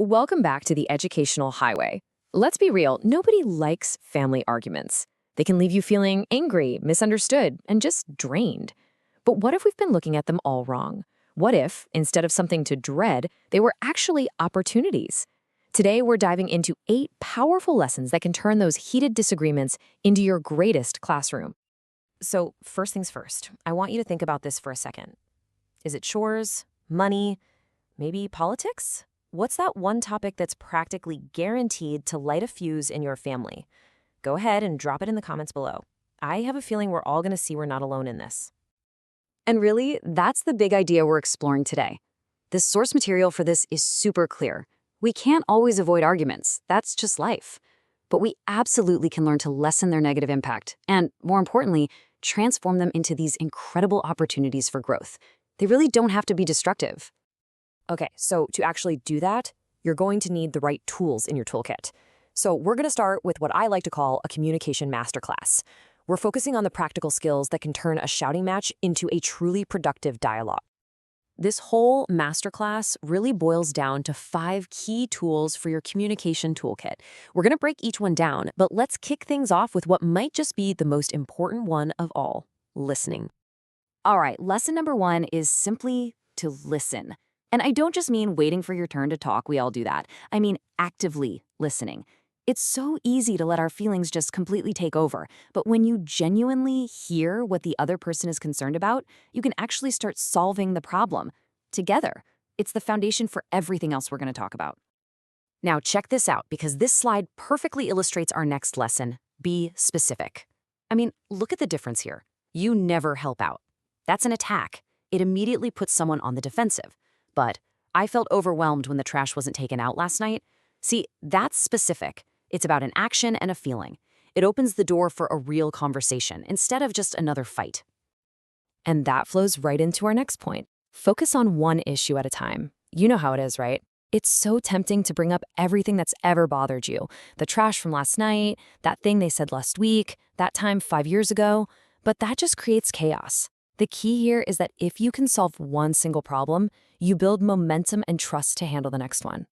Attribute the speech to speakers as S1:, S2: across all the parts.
S1: Welcome back to the educational highway. Let's be real, nobody likes family arguments. They can leave you feeling angry, misunderstood, and just drained. But what if we've been looking at them all wrong? What if, instead of something to dread, they were actually opportunities? Today, we're diving into 8 powerful lessons that can turn those heated disagreements into your greatest classroom. So, first things first, I want you to think about this for a second. Is it chores, money, maybe politics? What's that one topic that's practically guaranteed to light a fuse in your family? Go ahead and drop it in the comments below. I have a feeling we're all going to see we're not alone in this.
S2: And really, that's the big idea we're exploring today. The source material for this is super clear. We can't always avoid arguments. That's just life. But we absolutely can learn to lessen their negative impact and, more importantly, transform them into these incredible opportunities for growth. They really don't have to be destructive.
S1: Okay, so to actually do that, you're going to need the right tools in your toolkit. So we're going to start with what I like to call a communication masterclass. We're focusing on the practical skills that can turn a shouting match into a truly productive dialogue. This whole masterclass really boils down to 5 key tools for your communication toolkit. We're going to break each one down, but let's kick things off with what might just be the most important one of all: listening.
S2: All right, lesson number 1 is simply to listen. And I don't just mean waiting for your turn to talk, we all do that. I mean actively listening. It's so easy to let our feelings just completely take over, but when you genuinely hear what the other person is concerned about, you can actually start solving the problem together. It's the foundation for everything else we're going to talk about.
S1: Now check this out, because this slide perfectly illustrates our next lesson: be specific. I mean, look at the difference here. You never help out. That's an attack. It immediately puts someone on the defensive. But I felt overwhelmed when the trash wasn't taken out last night. See, that's specific. It's about an action and a feeling. It opens the door for a real conversation instead of just another fight. And that flows right into our next point. Focus on one issue at a time. You know how it is, right? It's so tempting to bring up everything that's ever bothered you. The trash from last night, that thing they said last week, that time 5 years ago. But that just creates chaos. The key here is that if you can solve one single problem, you build momentum and trust to handle the next one.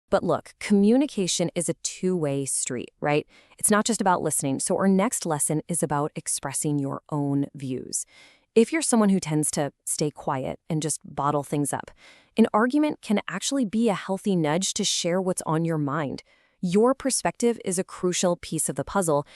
S1: But look, communication is a two-way street, right? It's not just about listening. So our next lesson is about expressing your own views. If you're someone who tends to stay quiet and just bottle things up, an argument can actually be a healthy nudge to share what's on your mind. Your perspective is a crucial piece of the puzzle.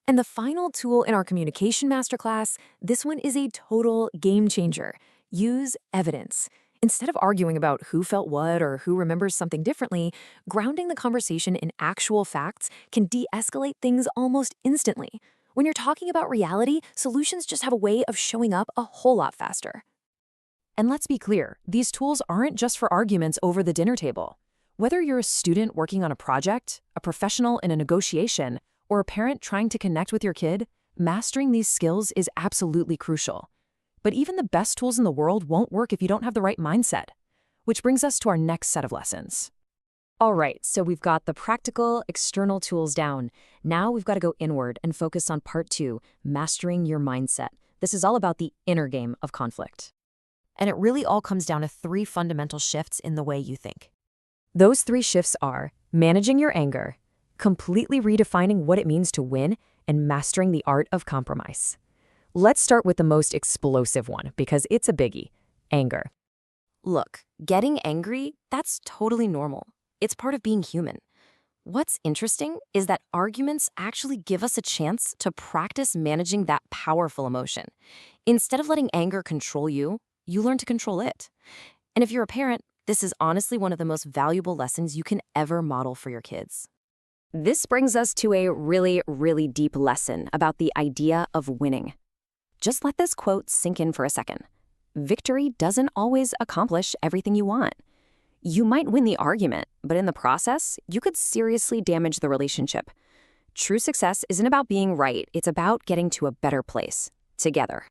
S1: And the final tool in our communication masterclass, this one is a total game changer. Use evidence. Instead of arguing about who felt what or who remembers something differently, grounding the conversation in actual facts can de-escalate things almost instantly. When you're talking about reality, solutions just have a way of showing up a whole lot faster. And let's be clear, these tools aren't just for arguments over the dinner table. Whether you're a student working on a project, a professional in a negotiation, or a parent trying to connect with your kid, mastering these skills is absolutely crucial. But even the best tools in the world won't work if you don't have the right mindset. Which brings us to our next set of lessons. All right, so we've got the practical, external tools down. Now we've got to go inward and focus on part 2, mastering your mindset. This is all about the inner game of conflict. And it really all comes down to 3 fundamental shifts in the way you think. Those 3 shifts are managing your anger, completely redefining what it means to win, and mastering the art of compromise. Let's start with the most explosive one, because it's a biggie: anger. Look, getting angry, that's totally normal. It's part of being human. What's interesting is that arguments actually give us a chance to practice managing that powerful emotion. Instead of letting anger control you, you learn to control it. And if you're a parent, this is honestly one of the most valuable lessons you can ever model for your kids. This brings us to a really, really deep lesson about the idea of winning. Just let this quote sink in for a second. Victory doesn't always accomplish everything you want. You might win the argument, but in the process, you could seriously damage the relationship. True success isn't about being right, it's about getting to a better place, together.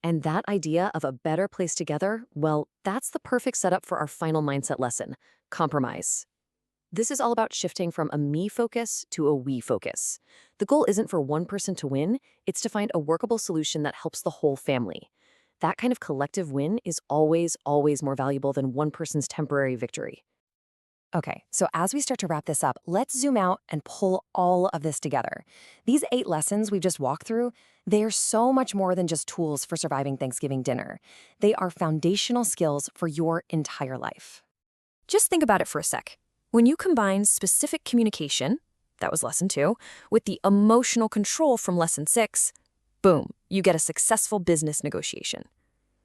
S1: And that idea of a better place together, well, that's the perfect setup for our final mindset lesson: compromise. This is all about shifting from a me focus to a we focus. The goal isn't for one person to win, it's to find a workable solution that helps the whole family. That kind of collective win is always, always more valuable than one person's temporary victory. Okay, so as we start to wrap this up, let's zoom out and pull all of this together. These 8 lessons we've just walked through, they are so much more than just tools for surviving Thanksgiving dinner. They are foundational skills for your entire life.
S3: Just think about it for a sec. When you combine specific communication, that was lesson 2, with the emotional control from lesson 6, boom, you get a successful business negotiation.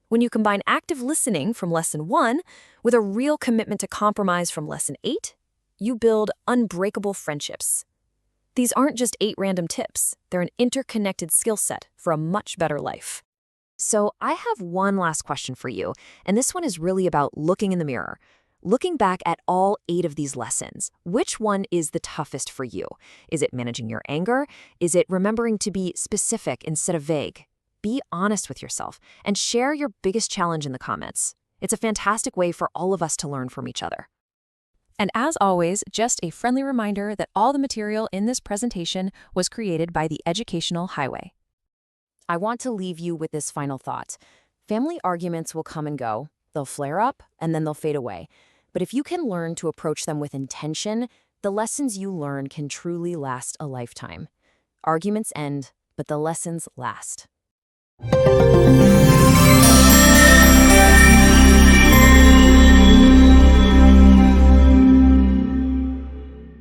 S3: When you combine active listening from lesson 1 with a real commitment to compromise from lesson 8, you build unbreakable friendships. These aren't just 8 random tips, they're an interconnected skill set for a much better life.
S2: So I have one last question for you, and this one is really about looking in the mirror. Looking back at all 8 of these lessons, which one is the toughest for you? Is it managing your anger? Is it remembering to be specific instead of vague? Be honest with yourself and share your biggest challenge in the comments. It's a fantastic way for all of us to learn from each other.
S3: And as always, just a friendly reminder that all the material in this presentation was created by the Educational Highway.
S2: I want to leave you with this final thought. Family arguments will come and go. They'll flare up and then they'll fade away. But if you can learn to approach them with intention, the lessons you learn can truly last a lifetime. Arguments end, but the lessons last.